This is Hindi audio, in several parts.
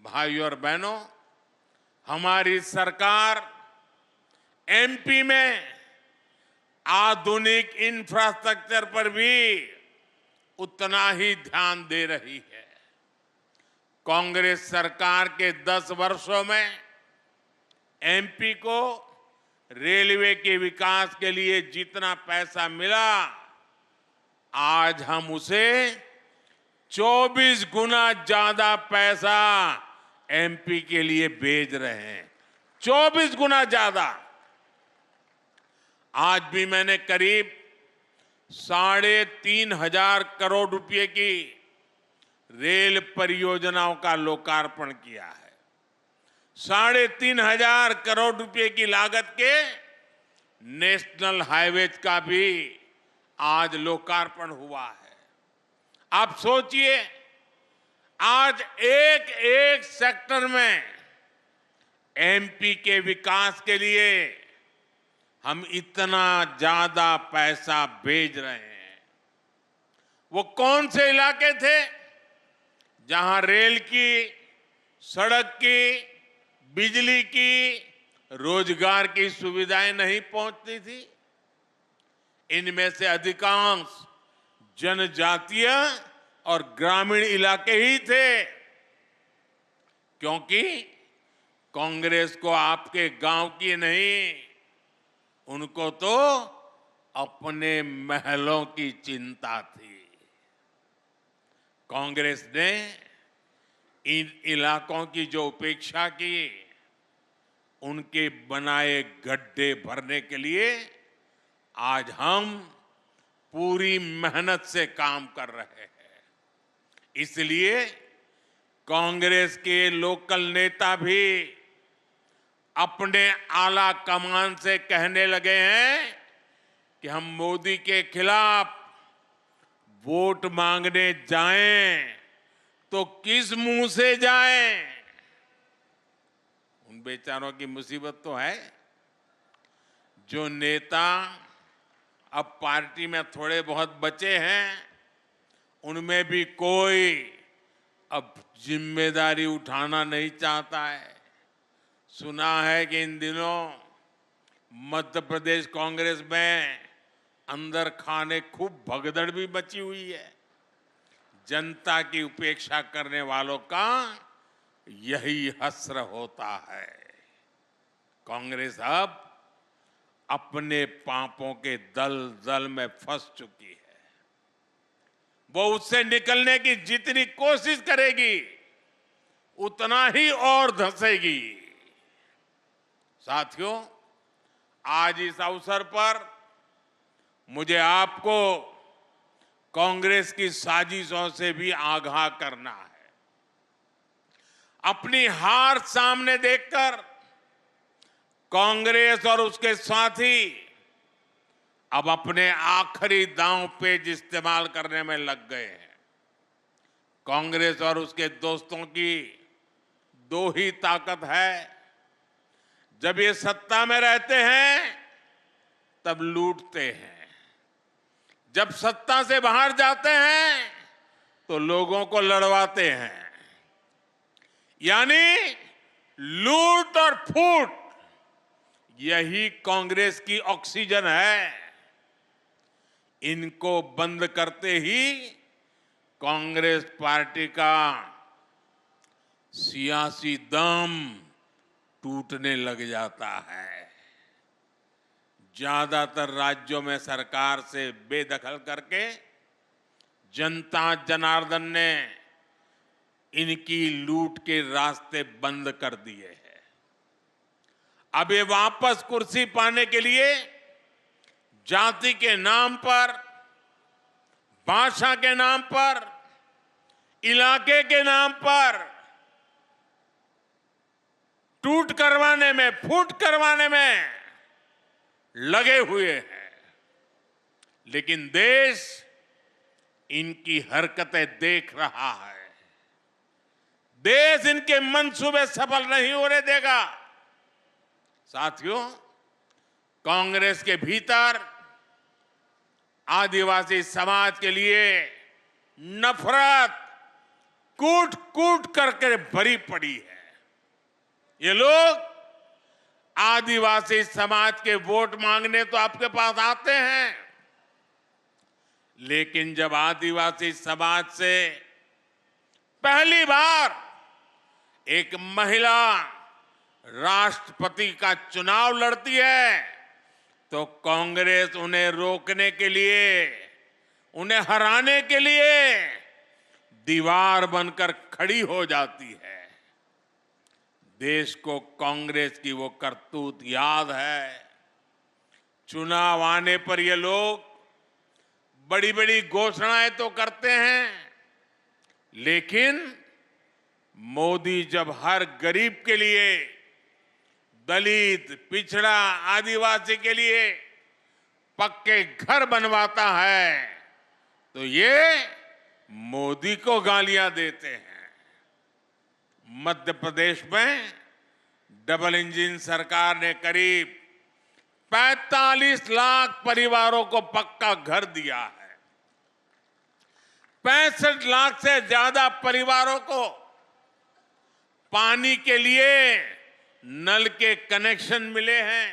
भाइयों और बहनों, हमारी सरकार एमपी में आधुनिक इंफ्रास्ट्रक्चर पर भी उतना ही ध्यान दे रही है। कांग्रेस सरकार के 10 वर्षों में एमपी को रेलवे के विकास के लिए जितना पैसा मिला, आज हम उसे 24 गुना ज्यादा पैसा एमपी के लिए भेज रहे हैं। 24 गुना ज्यादा। आज भी मैंने करीब 3,500 करोड़ रुपए की रेल परियोजनाओं का लोकार्पण किया है। 3,500 करोड़ रुपए की लागत के नेशनल हाईवेज का भी आज लोकार्पण हुआ है। आप सोचिए, आज एक एक सेक्टर में एमपी के विकास के लिए हम इतना ज्यादा पैसा भेज रहे हैं। वो कौन से इलाके थे जहां रेल की, सड़क की, बिजली की, रोजगार की सुविधाएं नहीं पहुंचती थी? इनमें से अधिकांश जनजातीय और ग्रामीण इलाके ही थे, क्योंकि कांग्रेस को आपके गांव की नहीं, उनको तो अपने महलों की चिंता थी। कांग्रेस ने इन इलाकों की जो उपेक्षा की, उनके बनाए गड्ढे भरने के लिए आज हम पूरी मेहनत से काम कर रहे हैं। इसलिए कांग्रेस के लोकल नेता भी अपने आला कमान से कहने लगे हैं कि हम मोदी के खिलाफ वोट मांगने जाएं तो किस मुंह से जाएं? उन बेचारों की मुसीबत तो है। जो नेता अब पार्टी में थोड़े बहुत बचे हैं, उनमें भी कोई अब जिम्मेदारी उठाना नहीं चाहता है। सुना है कि इन दिनों मध्य प्रदेश कांग्रेस में अंदर खाने खूब भगदड़ भी मची हुई है। जनता की उपेक्षा करने वालों का यही हश्र होता है। कांग्रेस अब अपने पापों के दलदल में फंस चुकी है। वो उससे निकलने की जितनी कोशिश करेगी, उतना ही और धंसेगी। साथियों, आज इस अवसर पर मुझे आपको कांग्रेस की साजिशों से भी आगाह करना है। अपनी हार सामने देखकर कांग्रेस और उसके साथी अब अपने आखिरी दांव पेच इस्तेमाल करने में लग गए हैं। कांग्रेस और उसके दोस्तों की दो ही ताकत है। जब ये सत्ता में रहते हैं तब लूटते हैं, जब सत्ता से बाहर जाते हैं तो लोगों को लड़वाते हैं। यानी लूट और फूट, यही कांग्रेस की ऑक्सीजन है। इनको बंद करते ही कांग्रेस पार्टी का सियासी दम टूटने लग जाता है। ज्यादातर राज्यों में सरकार से बेदखल करके जनता जनार्दन ने इनकी लूट के रास्ते बंद कर दिए हैं। अब ये वापस कुर्सी पाने के लिए जाति के नाम पर, भाषा के नाम पर, इलाके के नाम पर टूट करवाने में, फूट करवाने में लगे हुए हैं। लेकिन देश इनकी हरकतें देख रहा है। देश इनके मंसूबे सफल नहीं होने देगा। साथियों, कांग्रेस के भीतर आदिवासी समाज के लिए नफरत कूट कूट करके भरी पड़ी है। ये लोग आदिवासी समाज के वोट मांगने तो आपके पास आते हैं, लेकिन जब आदिवासी समाज से पहली बार एक महिला राष्ट्रपति का चुनाव लड़ती है तो कांग्रेस उन्हें रोकने के लिए, उन्हें हराने के लिए दीवार बनकर खड़ी हो जाती है। देश को कांग्रेस की वो करतूत याद है। चुनाव आने पर ये लोग बड़ी बड़ी घोषणाएं तो करते हैं, लेकिन मोदी जब हर गरीब के लिए, दलित, पिछड़ा, आदिवासी के लिए पक्के घर बनवाता है तो ये मोदी को गालियां देते हैं। मध्य प्रदेश में डबल इंजन सरकार ने करीब 45 लाख परिवारों को पक्का घर दिया है। 65 लाख से ज्यादा परिवारों को पानी के लिए नल के कनेक्शन मिले हैं।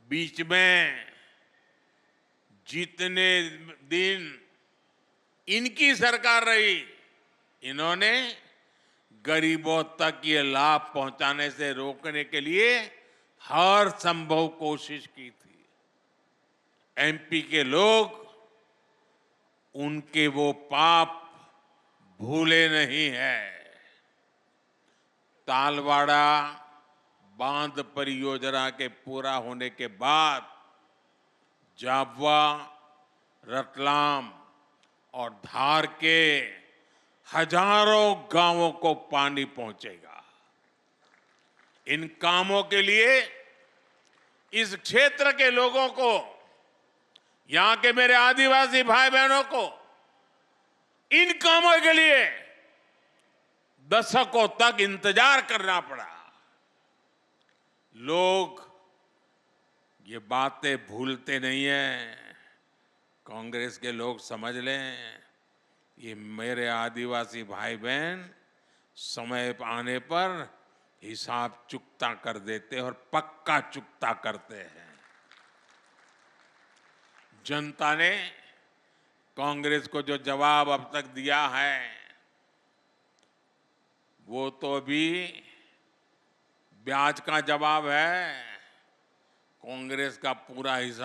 बीच में जितने दिन इनकी सरकार रही, इन्होंने गरीबों तक ये लाभ पहुंचाने से रोकने के लिए हर संभव कोशिश की थी। एमपी के लोग उनके वो पाप भूले नहीं हैं। तालवाड़ा बांध परियोजना के पूरा होने के बाद झाबुआ, रतलाम और धार के हजारों गांवों को पानी पहुंचेगा। इन कामों के लिए इस क्षेत्र के लोगों को, यहां के मेरे आदिवासी भाई बहनों को इन कामों के लिए दशकों तक इंतजार करना पड़ा। लोग ये बातें भूलते नहीं हैं। कांग्रेस के लोग समझ लें, ये मेरे आदिवासी भाई बहन समय आने पर हिसाब चुकता कर देते हैं और पक्का चुकता करते हैं। जनता ने कांग्रेस को जो जवाब अब तक दिया है वो तो अभी ब्याज का जवाब है। कांग्रेस का पूरा हिसाब